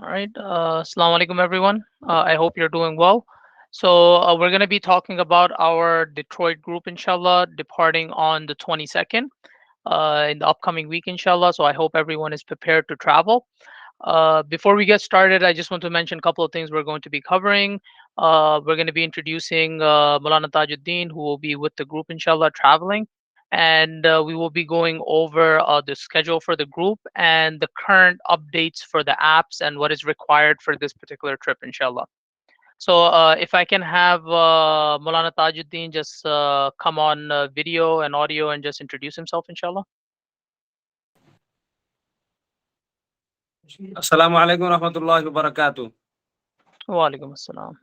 All right. Assalamu alaikum, everyone. I hope you're doing well. So we're going to be talking about our Detroit group, inshallah, departing on the 22nd in the upcoming week, inshallah. So I hope everyone is prepared to travel. Before we get started, I just want to mention a couple of things we're going to be covering. We're going to be introducing Maulana Tajuddin, who will be with the group, inshallah, traveling. And we will be going over the schedule for the group and the current updates for the apps and what is required for this particular trip, inshallah. So if I can have Maulana Tajuddin just come on video and audio and just introduce himself, inshallah. Assalamu alaikum warahmatullahi wabarakatuh. Wa alaikum assalam.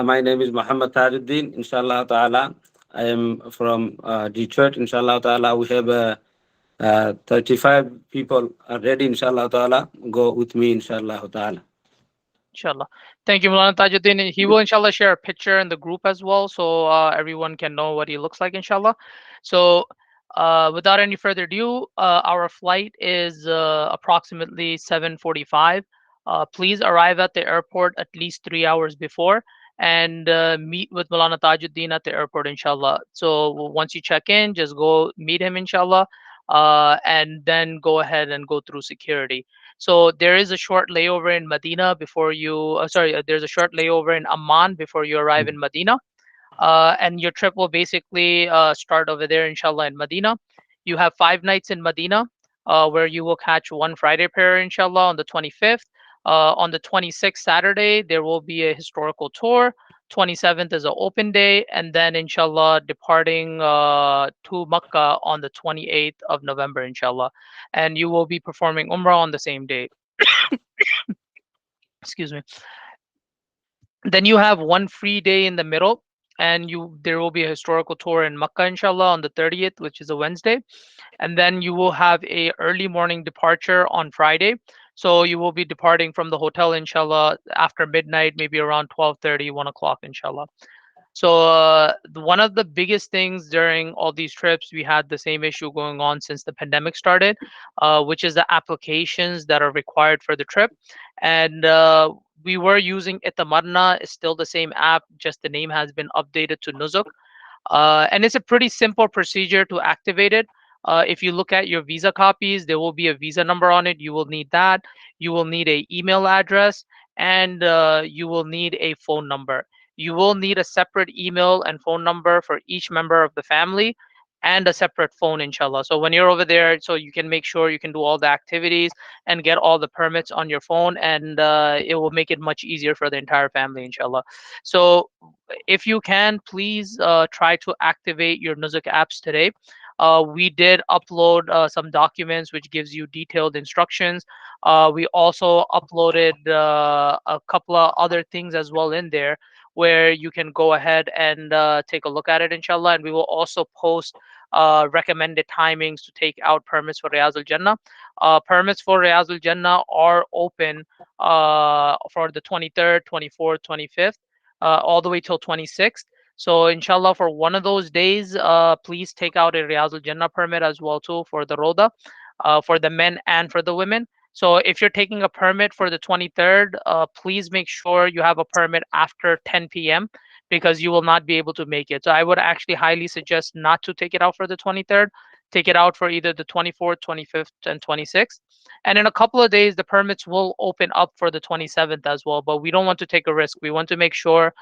My name is Muhammad Tajuddin, inshallah ta'ala. I am from Detroit, inshallah ta'ala. We have 35 people already, inshallah ta'ala. Go with me, inshallah ta'ala. Inshallah. Thank you, Mulana Tajuddin. And he will, inshallah, share a picture in the group as well, so everyone can know what he looks like, inshallah. So, without any further ado, our flight is approximately 7:45. Please arrive at the airport at least 3 hours before and meet with Mulana Tajuddin at the airport, inshallah. So, once you check in, just go meet him, inshallah, and then go ahead and go through security. So there is a short layover in Medina before you, there's a short layover in Amman before you arrive in Medina. And your trip will basically start over there, inshallah, in Medina. You have 5 nights in Medina, where you will catch one Friday prayer, inshallah, on the 25th. On the 26th, Saturday, there will be a historical tour. 27th is an open day, and then, inshallah, departing to Makkah on the 28th of November, inshallah. And you will be performing Umrah on the same day. Excuse me. Then you have one free day in the middle, and you there will be a historical tour in Makkah, inshallah, on the 30th, which is a Wednesday. And then you will have a early morning departure on Friday. So you will be departing from the hotel, inshallah, after midnight, maybe around 12:30, 1 o'clock, inshallah. So one of the biggest things during all these trips, we had the same issue going on since the pandemic started, which is the applications that are required for the trip. And we were using Itamarna, it's still the same app, just the name has been updated to Nuzuk. And it's a pretty simple procedure to activate it. If you look at your visa copies, there will be a visa number on it. You will need that. You will need a email address, and you will need a phone number. You will need a separate email and phone number for each member of the family and a separate phone, inshallah. So when you're over there, so you can make sure you can do all the activities and get all the permits on your phone, and it will make it much easier for the entire family, inshallah. So if you can, please try to activate your Nuzuk apps today. We did upload some documents which gives you detailed instructions. We also uploaded a couple of other things as well in there where you can go ahead and take a look at it, inshallah. And we will also post recommended timings to take out permits for Riyaz al Jannah. Permits for Riyaz al Jannah are open for the 23rd, 24th, 25th, all the way till 26th. So inshallah, for one of those days, please take out a Riyaz al Jannah permit as well too for the Roda, for the men and for the women. So if you're taking a permit for the 23rd, please make sure you have a permit after 10 p.m. because you will not be able to make it. So I would actually highly suggest not to take it out for the 23rd. Take it out for either the 24th, 25th, and 26th. And in a couple of days, the permits will open up for the 27th as well. But we don't want to take a risk. We want to make sure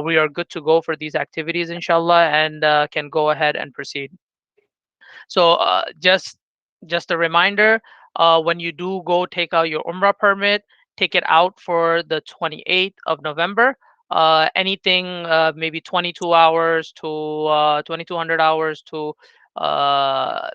we are good to go for these activities, inshallah, and can go ahead and proceed. So just a reminder, when you do go take out your Umrah permit, take it out for the 28th of November. Anything maybe 22 hours to 2200 hours to uh,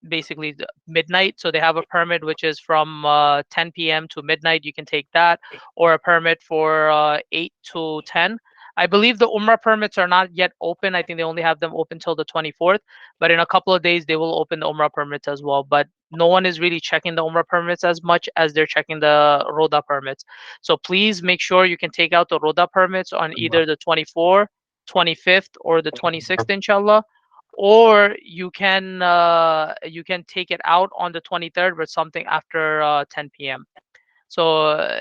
basically midnight. So they have a permit which is from 10 p.m. to midnight. You can take that, or a permit for 8 to 10. I believe the Umrah permits are not yet open. I think they only have them open till the 24th, but in a couple of days they will open the Umrah permits as well. But no one is really checking the Umrah permits as much as they're checking the Roda permits. So please make sure you can take out the Roda permits on either the 24th, 25th, or the 26th, inshallah. Or you can take it out on the 23rd with something after 10 p.m. So,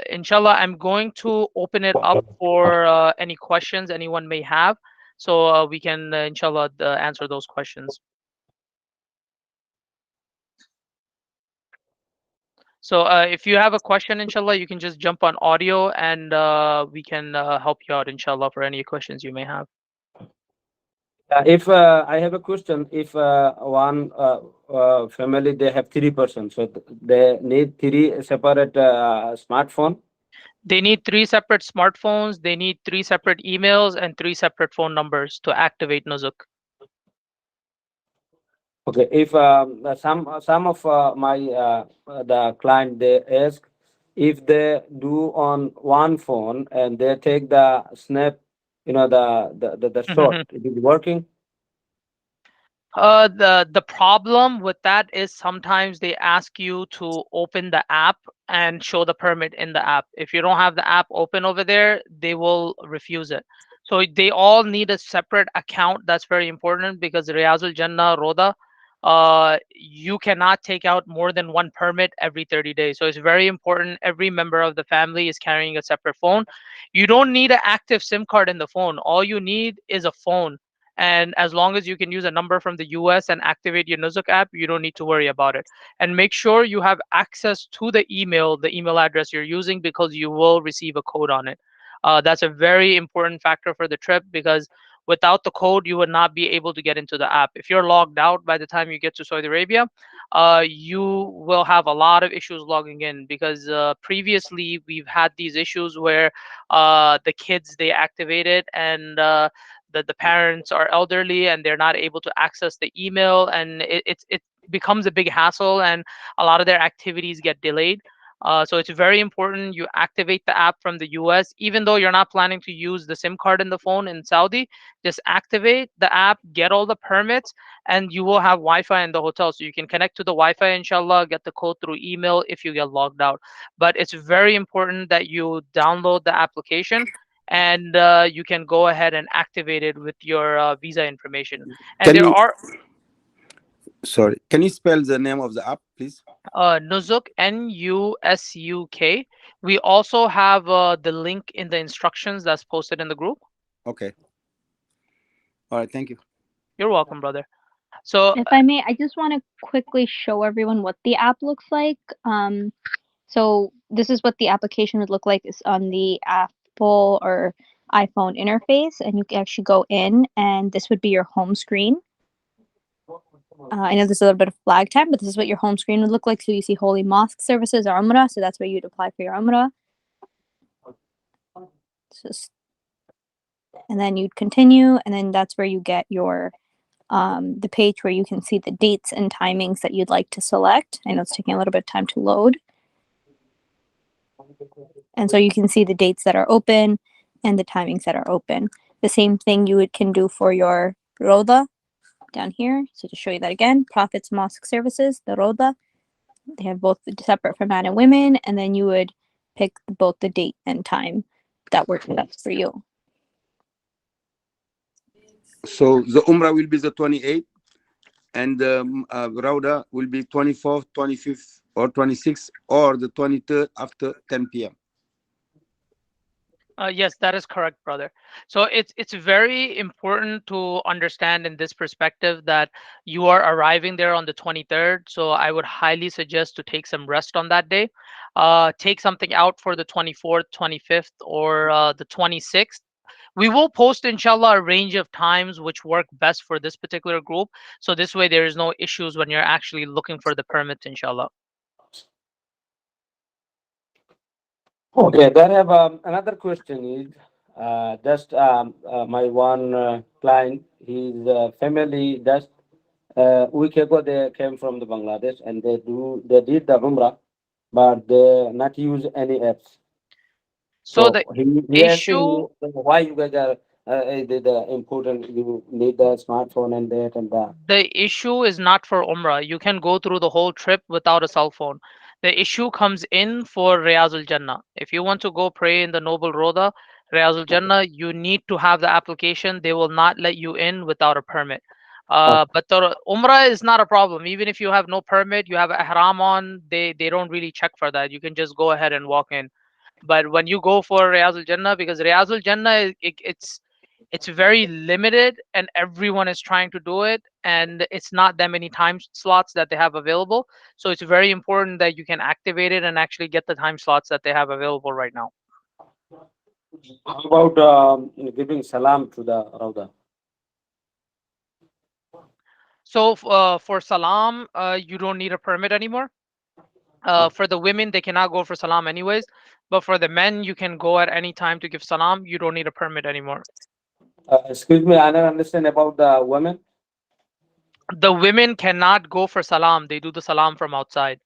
inshallah, I'm going to open it up for any questions anyone may have. So we can, inshallah, answer those questions. So if you have a question, inshallah, you can just jump on audio and we can help you out, inshallah, for any questions you may have. If I have a question, if one family they have 3 persons, so they need three separate smartphone. They need three separate smartphones, they need three separate emails, and three separate phone numbers to activate Nuzuk. Okay, if some of my the client they ask if they do on one phone and they take the snap, the shot, it is working. The problem with that is sometimes they ask you to open the app and show the permit in the app. If you don't have the app open over there, they will refuse it. So they all need a separate account. That's very important because Riyazul Jannah Roda, you cannot take out more than one permit every 30 days. So it's very important. Every member of the family is carrying a separate phone. You don't need an active SIM card in the phone. All you need is a phone, and as long as you can use a number from the US and activate your Nuzuk app, you don't need to worry about it. And make sure you have access to the email address you're using, because you will receive a code on it. That's a very important factor for the trip, because without the code, you would not be able to get into the app. If you're logged out by the time you get to Saudi Arabia, you will have a lot of issues logging in, because previously we've had these issues where the kids they activated, and the parents are elderly and they're not able to access the email, and it becomes a big hassle, and a lot of their activities get delayed. So it's very important you activate the app from the US. Even though you're not planning to use the SIM card in the phone in Saudi, just activate the app, get all the permits, and you will have Wi-Fi in the hotel. So you can connect to the Wi-Fi, inshallah, get the code through email if you get logged out. But it's very important that you download the application, and you can go ahead and activate it with your visa information. And Can there you, are sorry, can you spell the name of the app, please? Nuzuk, Nusuk. We also have the link in the instructions that's posted in the group. Okay. All right. Thank you. You're welcome, brother. So If I may, I just want to quickly show everyone what the app looks like. So this is what the application would look like is on the Apple or iPhone interface, and you can actually go in, and this would be your home screen. I know this is a little bit of flag time, but this is what your home screen would look like. So you see Holy Mosque Services or Umrah, so that's where you'd apply for your Umrah. And then you'd continue, and then that's where you get your the page where you can see the dates and timings that you'd like to select. I know it's taking a little bit of time to load. And so you can see the dates that are open and the timings that are open. The same thing you can do for your Roda down here. So to show you that again, Prophets Mosque Services, the Roda, they have both separate for men and women, and then you would pick both the date and time that works best for you. So the Umrah will be the 28th, and the Rauda will be 24th, 25th, or 26th, or the 23rd after 10 p.m. Yes, that is correct, brother. So it's very important to understand in this perspective that you are arriving there on the 23rd. So I would highly suggest to take some rest on that day. Take something out for the 24th, 25th, or the 26th. We will post, inshallah, a range of times which work best for this particular group. So this way there is no issues when you're actually looking for the permit, inshallah. Okay, then I have another question is just my one client, his family just week ago they came from the Bangladesh and they did the Umrah, but they not use any apps. So So the he asking me issue why you guys are the important you need the smartphone and that and that. the issue is not for Umrah. You can go through the whole trip without a cell phone. The issue comes in for Riyazul Jannah. If you want to go pray in the Noble Roda, Riyazul Jannah, you need to have the application. They will not let you in without a permit. But the Umrah is not a problem. Even if you have no permit, you have ihram on, they don't really check for that. You can just go ahead and walk in. But when you go for Riyazul Jannah, because Riyazul Jannah it's very limited and everyone is trying to do it, and it's not that many time slots that they have available. So it's very important that you can activate it and actually get the time slots that they have available right now. How about giving salam to the Rauda? So for Salam, you don't need a permit anymore. For the women, they cannot go for Salam anyways. But for the men, you can go at any time to give Salam. You don't need a permit anymore. Excuse me, I don't understand about the women. The women cannot go for Salam. They do the Salam from outside.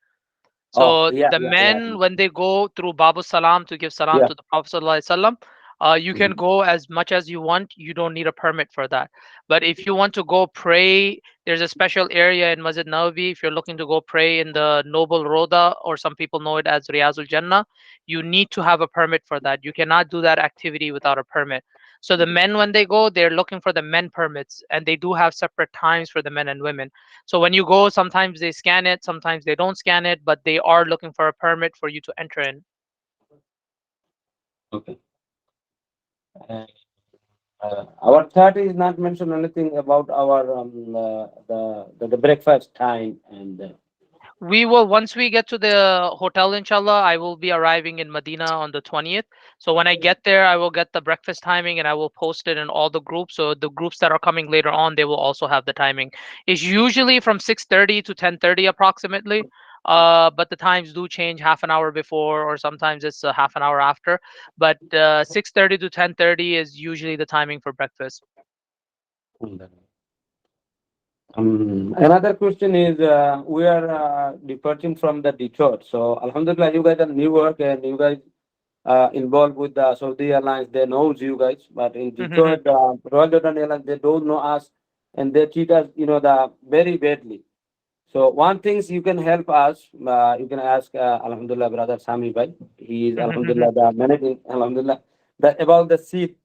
Oh, So yeah, the yeah, yeah, men, when they go through Babu Salam to give salam yeah. to the Prophet Sallallahu Alaihi Wasallam, you can Mhm. go as much as you want. You don't need a permit for that. But if you want to go pray, there's a special area in Masjid Nawawi. If you're looking to go pray in the Noble Roda, or some people know it as Riyazul Jannah, you need to have a permit for that. You cannot do that activity without a permit. So the men, when they go, they're looking for the men permits, and they do have separate times for the men and women. So when you go, sometimes they scan it, sometimes they don't scan it, but they are looking for a permit for you to enter in. Okay. Uh, our chart is not mentioned anything about our the breakfast time and We will, once we get to the hotel, inshallah, I will be arriving in Medina on the 20th. So when I get there, I will get the breakfast timing and I will post it in all the groups. So the groups that are coming later on, they will also have the timing. It's usually from 6:30 to 10:30 approximately. But the times do change half an hour before, or sometimes it's a half an hour after. But 6:30 to 10:30 is usually the timing for breakfast. another question is we are departing from the Detroit. So Alhamdulillah, you guys are new work and you guys involved with the Saudi Airlines. They knows you guys, but in Detroit, Royal Jordan Airlines, they don't know us and they treat us, the very badly. So one things you can help us, you can ask Alhamdulillah brother Sami Bhai. He is Alhamdulillah the managing Alhamdulillah about the seat.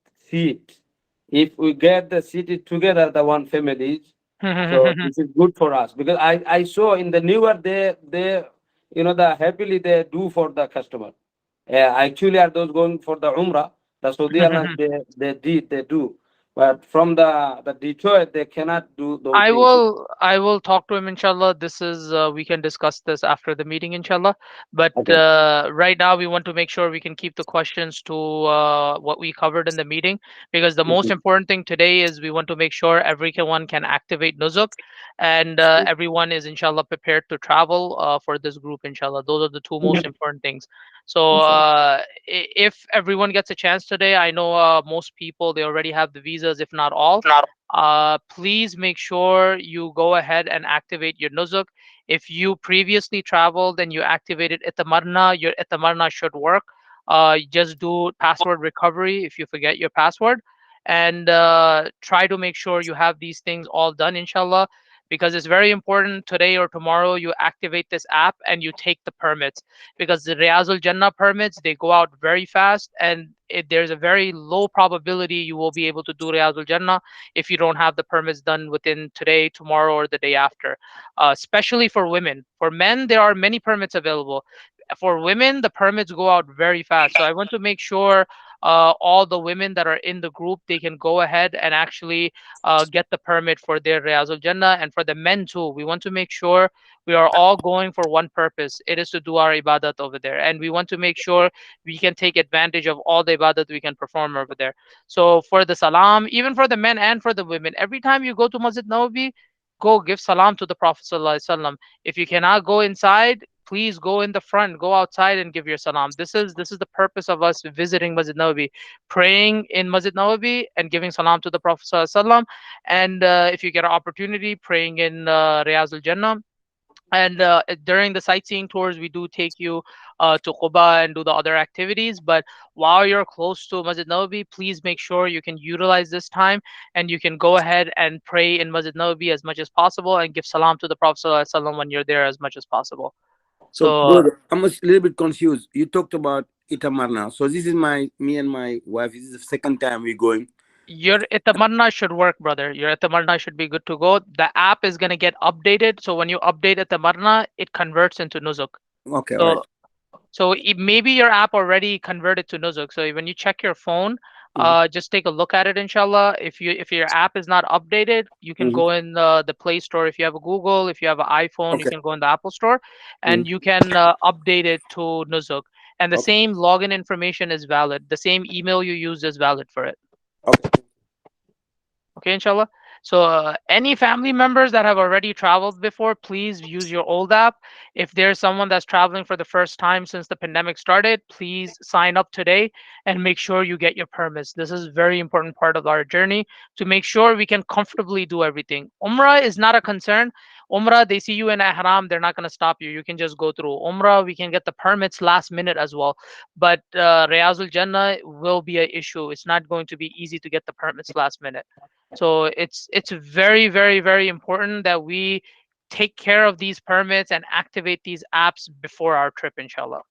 If we get the seat together, the one families, so this is good for us because I saw in the newer they the happily they do for the customer. Actually, are those going for the Umrah? The Saudi Airlines they do, but from the Detroit they cannot do those things. I will talk to him, inshallah. This is we can discuss this after the meeting, inshallah. But Okay. right now we want to make sure we can keep the questions to what we covered in the meeting, because the most Mhm. important thing today is we want to make sure everyone can activate nuzuk, and everyone is inshallah prepared to travel for this group, inshallah. Those are the two most important things. So Inshallah. if everyone gets a chance today, I know most people, they already have the visas, if not all. Please make sure you go ahead and activate your nuzuk. If you previously traveled and you activated itamarna, your itamarna should work. You just do password recovery if you forget your password, and try to make sure you have these things all done, inshallah, because it's very important today or tomorrow you activate this app and you take the permits, because the Riyazul Jannah permits, they go out very fast, and there's a very low probability you will be able to do Riyazul Jannah if you don't have the permits done within today, tomorrow, or the day after. Especially for women. For men, there are many permits available. For women, the permits go out very fast. So I want to make sure all the women that are in the group, they can go ahead and actually get the permit for their Riyazul Jannah. And for the men too, we want to make sure we are all going for one purpose. It is to do our ibadat over there. And we want to make sure we can take advantage of all the ibadat we can perform over there. So for the salam, even for the men and for the women, every time you go to Masjid Nawawi, go give salam to the Prophet Sallallahu Alaihi Wasallam. If you cannot go inside, please go in the front, go outside and give your salam. This is the purpose of us visiting Masjid Nawawi, praying in Masjid Nawawi and giving salam to the Prophet Sallallahu Alaihi Wasallam. And if you get an opportunity, praying in Riyazul Jannah. And during the sightseeing tours, we do take you to Quba and do the other activities. But while you're close to Masjid Nawawi, please make sure you can utilize this time and you can go ahead and pray in Masjid Nawawi as much as possible and give salam to the Prophet ﷺ when you're there as much as possible. So, So brother, I'm a little bit confused. You talked about Itamar now. So this is me and my wife. This is the second time we're going. Your Itamarna should work, brother. Your Itamarna should be good to go. The app is gonna get updated, so when you update Itamarna, it converts into Nuzuk. Okay, all right. So maybe your app already converted to Nuzuk. So when you check your phone, Mhm. just take a look at it, inshallah. If your app is not updated, you can Mhm. go in the Play Store. If you have a Google, if you have an iPhone, you Okay. can go in the Apple Store, Mhm. and you can update it to Nuzuk. And the Okay. same login information is valid. The same email you used is valid for it. Okay. Okay, inshallah. So any family members that have already traveled before, please use your old app. If there's someone that's traveling for the first time since the pandemic started, please sign up today and make sure you get your permits. This is a very important part of our journey to make sure we can comfortably do everything. Umrah is not a concern. Umrah, they see you in ihram, they're not going to stop you. You can just go through. Umrah, we can get the permits last minute as well. But Riyazul Jannah will be an issue. It's not going to be easy to get the permits last minute. So it's very, very, very important that we take care of these permits and activate these apps before our trip, inshallah.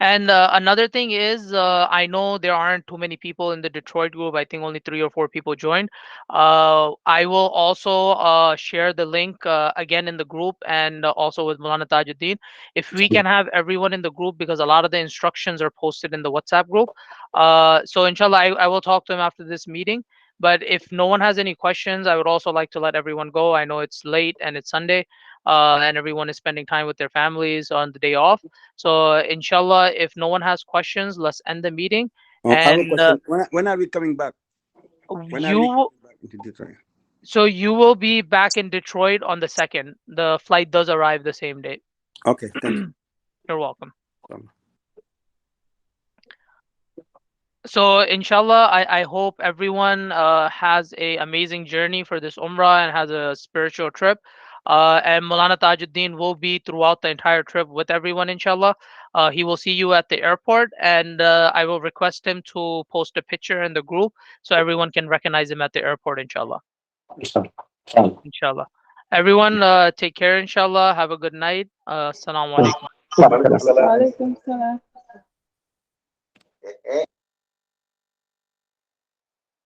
And another thing is, I know there aren't too many people in the Detroit group. I think only 3 or 4 people joined. I will also share the link again in the group and also with Mulana Tajuddin. If we can have everyone in the group, because a lot of the instructions are posted in the WhatsApp group. So inshallah, I will talk to him after this meeting. But if no one has any questions, I would also like to let everyone go. I know it's late and it's Sunday, and everyone is spending time with their families on the day off. So inshallah, if no one has questions, let's end the meeting. I have a And question. When are we coming back? When are we you coming back into Detroit? so you will be back in Detroit on the 2nd. The flight does arrive the same day. Okay, thank You're welcome. you. So inshallah, I hope everyone has a amazing journey for this Umrah and has a spiritual trip. And Maulana Tajuddin will be throughout the entire trip with everyone, inshallah. He will see you at the airport, and I will request him to post a picture in the group so everyone can recognize him at the airport, inshallah. Inshallah. Inshallah. Everyone, take care, inshallah. Have a good night. Assalamu alaikum. Wa alaikum salam. Walaikum salam.